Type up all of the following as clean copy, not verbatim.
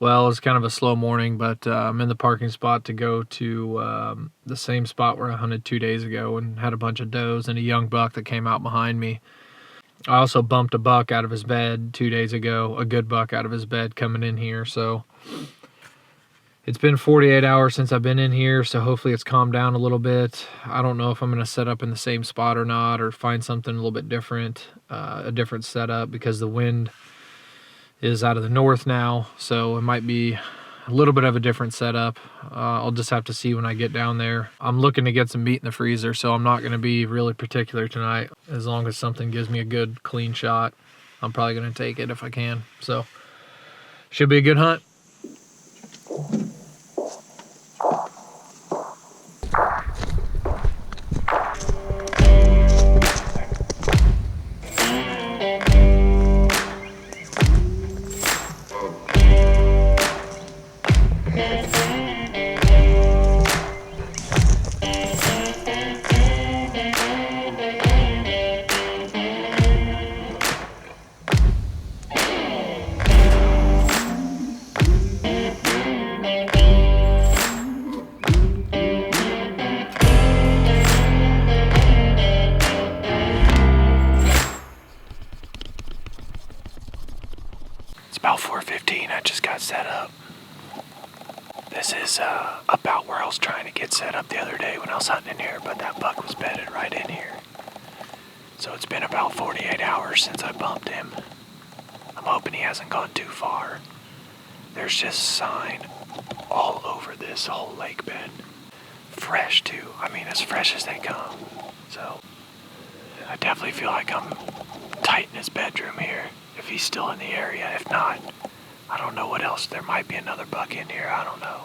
Well, it was kind of a slow morning, but I'm in the parking spot to go to the same spot where I hunted 2 days ago and had a bunch of does and a young buck that came out behind me. I also bumped a buck out of his bed 2 days ago, a good buck out of his bed coming in here. So it's been 48 hours since I've been in here, so hopefully it's calmed down a little bit. I don't know if I'm going to set up in the same spot or not, or find something a little bit different, a different setup, because the wind is out of the north now, so it might be a little bit of a different setup. I'll just have to see when I get down there. I'm looking to get some meat in the freezer, so I'm not going to be really particular tonight. As long as something gives me a good clean shot, I'm probably going to take it if I can. So should be a good hunt. It's about 4:15. I just got set up. This is about where I was trying to get set up the other day when I was hunting in here, but that buck was bedded right in here. So it's been about 48 hours since I bumped him. I'm hoping he hasn't gone too far. There's just sign all over this whole lake bed. Fresh too. I mean, as fresh as they come. So I definitely feel like I'm tight in his bedroom here, if he's still in the area. If not, I don't know what else. There might be another buck in here. I don't know.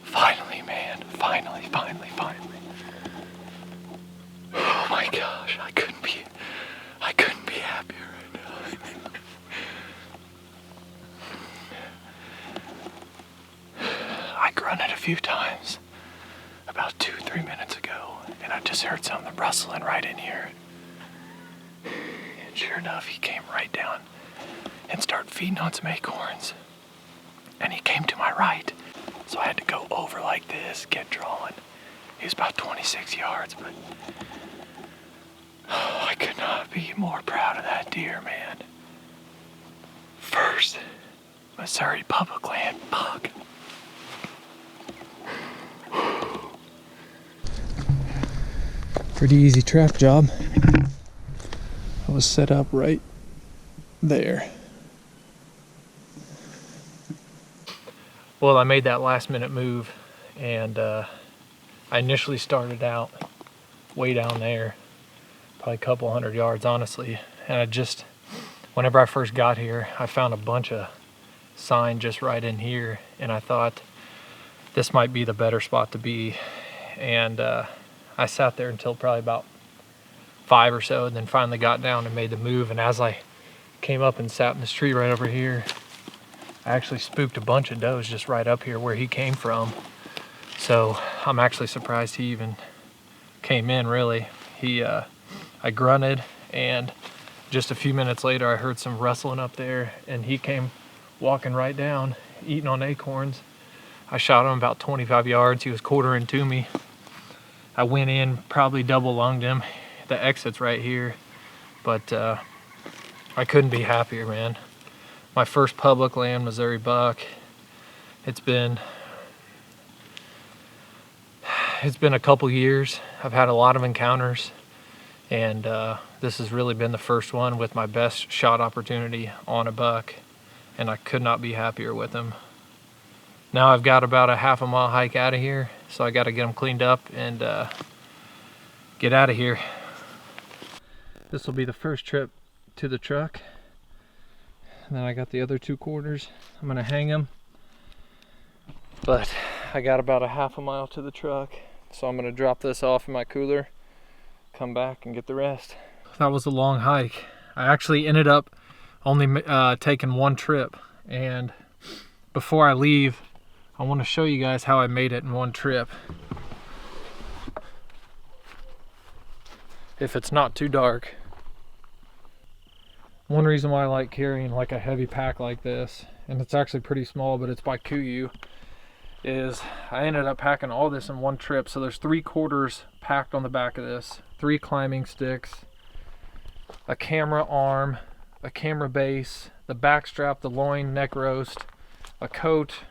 Finally, man. Finally. Oh my gosh, I couldn't be happier right now. I grunted a few times about 2-3 minutes ago, and I just heard something rustling right in here. And sure enough, he came right down and started feeding on some acorns. And he came to my right. So I had to go over like this, get drawn, He was about 26 yards, but I could not be more proud of that deer, man. First Missouri public land buck. Pretty easy trap job. I was set up right there. Well, I made that last minute move, and I initially started out way down there, probably a couple 100 yards, honestly. And whenever I first got here, I found a bunch of sign just right in here, and I thought this might be the better spot to be. And I sat there until probably about 5 or so, and then finally got down and made the move. And as I came up and sat in this tree right over here, I actually spooked a bunch of does just right up here where he came from. So I'm actually surprised he even came in, really. I grunted, and just a few minutes later I heard some rustling up there, and he came walking right down, eating on acorns. I shot him about 25 yards. He was quartering to me. I went in, probably double lunged him. The exit's right here, but I couldn't be happier, man. My first public land Missouri buck. It's been a couple years. I've had a lot of encounters, and this has really been the first one with my best shot opportunity on a buck, and I could not be happier with him. Now I've got about a half a mile hike out of here, so I got to get him cleaned up and get out of here. This will be the first trip to the truck. And then I got the other 2 quarters. I'm gonna hang them, but I got about a half a mile to the truck, so I'm gonna drop this off in my cooler, come back and get the rest. That was a long hike. I actually ended up only taking 1 trip, and before I leave, I want to show you guys how I made it in 1 trip. If it's not too dark. One reason why I like carrying like a heavy pack like this, and it's actually pretty small, but it's by Kuyu, is I ended up packing all this in 1 trip. So there's 3 quarters packed on the back of this, 3 climbing sticks, a camera arm, a camera base, the back strap, the loin, neck roast, a coat,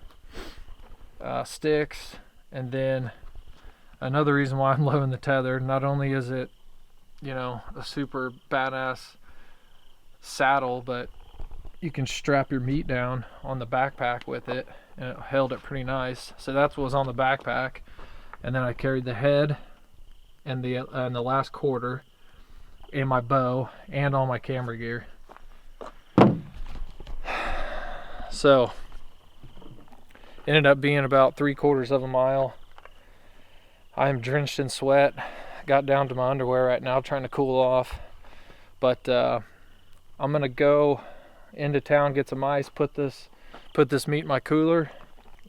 sticks, and then another reason why I'm loving the Tethrd, not only is it, you know, a super badass saddle, but you can strap your meat down on the backpack with it, and it held it pretty nice. So that's what was on the backpack, and then I carried the head and the last quarter and my bow and all my camera gear. So ended up being about 3/4 of a mile. I am drenched in sweat, got down to my underwear right now trying to cool off, but I'm gonna go into town, get some ice, put this meat in my cooler.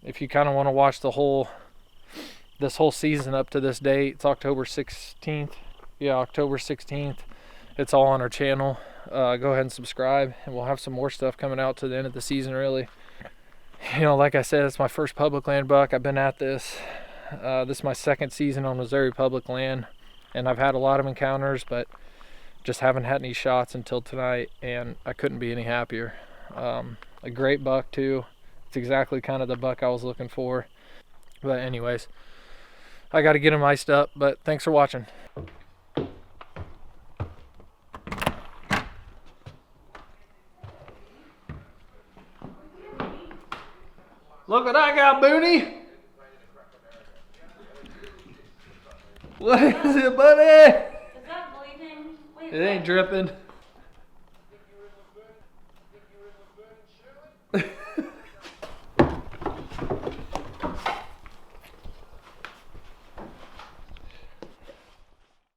If you kind of want to watch this whole season up to this date, it's October 16th. Yeah, October 16th. It's all on our channel. Go ahead and subscribe, and we'll have some more stuff coming out to the end of the season, really. You know, like I said, it's my first public land buck. I've been at this. This is my 2nd season on Missouri public land, and I've had a lot of encounters, but just haven't had any shots until tonight, and I couldn't be any happier. A great buck too. It's exactly kind of the buck I was looking for. But anyways, I got to get him iced up, but thanks for watching. Look what I got, Booney. What is it, buddy? Is that bleeding? Wait, It ain't dripping.